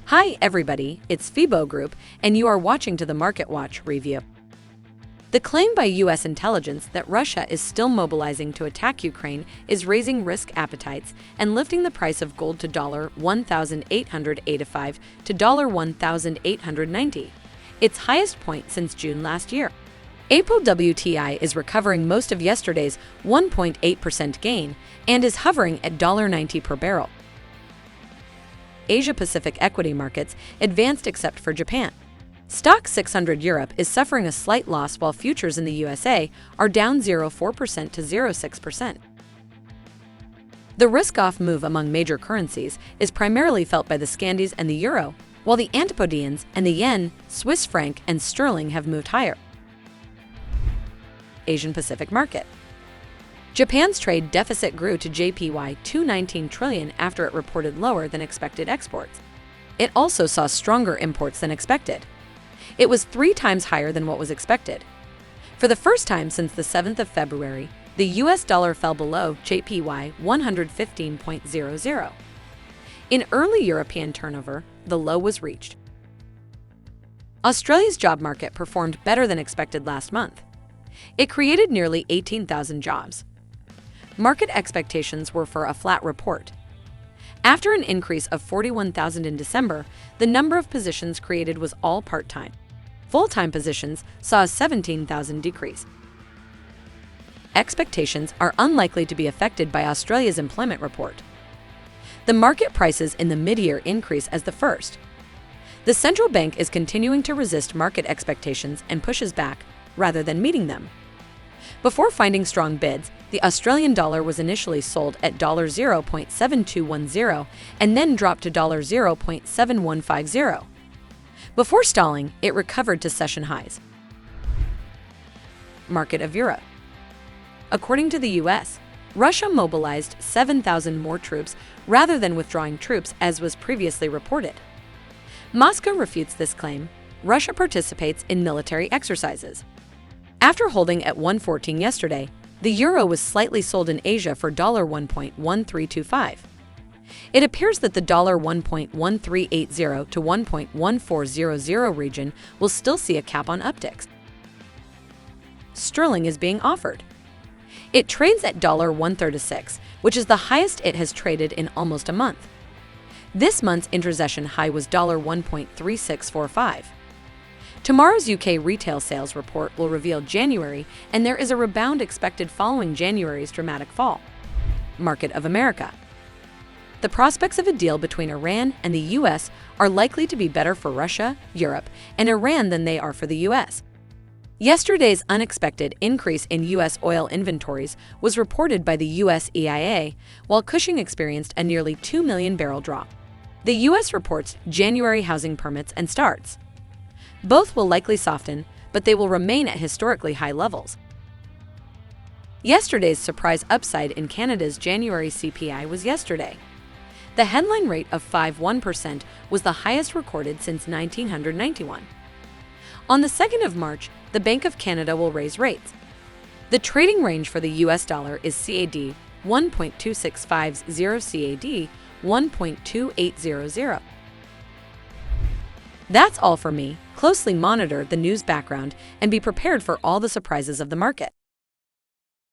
Hi everybody, it's FIBO Group, and you are watching to the Market Watch review. The claim by U.S. intelligence that Russia is still mobilizing to attack Ukraine is raising risk appetites and lifting the price of gold to $1,885 to $1,890, its highest point since June last year. April WTI is recovering most of yesterday's 1.8% gain and is hovering at $90 per barrel. Asia-Pacific equity markets advanced except for Japan. Stoxx 600 Europe is suffering a slight loss while futures in the USA are down 0.4% to 0.6%. The risk-off move among major currencies is primarily felt by the Scandis and the euro, while the Antipodeans and the yen, Swiss franc, and sterling have moved higher. Asian-Pacific market. Japan's trade deficit grew to JPY115 trillion after it reported lower than expected exports. It also saw stronger imports than expected. It was 3 times higher than what was expected. For the first time since the 7th of February, the US dollar fell below JPY115.00. In early European turnover, the low was reached. Australia's job market performed better than expected last month. It created nearly 18,000 jobs. Market expectations were for a flat report. After an increase of 41,000 in December, the number of positions created was all part-time. Full-time positions saw a 17,000 decrease. Expectations are unlikely to be affected by Australia's employment report. The market prices in the mid-year increase as the first. The central bank is continuing to resist market expectations and pushes back, rather than meeting them. Before finding strong bids, the Australian dollar was initially sold at $0.7210 and then dropped to $0.7150. Before stalling, it recovered to session highs. Market of Europe. According to the U.S., Russia mobilized 7,000 more troops rather than withdrawing troops as was previously reported. Moscow refutes this claim. Russia participates in military exercises. After holding at 114 yesterday, the euro was slightly sold in Asia for $1.1325. It appears that the $1.1380 to $1.1400 region will still see a cap on upticks. Sterling is being offered. It trades at $1.36, which is the highest it has traded in almost a month. This month's intersession high was $1.3645. Tomorrow's UK retail sales report will reveal January, and there is a rebound expected following January's dramatic fall. Market of America. The prospects of a deal between Iran and the US are likely to be better for Russia, Europe, and Iran than they are for the US. Yesterday's unexpected increase in US oil inventories was reported by the US EIA, while Cushing experienced a nearly 2 million barrel drop. The US reports January housing permits and starts. Both will likely soften, but they will remain at historically high levels. Yesterday's surprise upside in Canada's January CPI was yesterday. The headline rate of 5.1% was the highest recorded since 1991. On the 2nd of March, the Bank of Canada will raise rates. The trading range for the US dollar is CAD 1.2650 CAD 1.2800. That's all for me. Closely monitor the news background and be prepared for all the surprises of the market.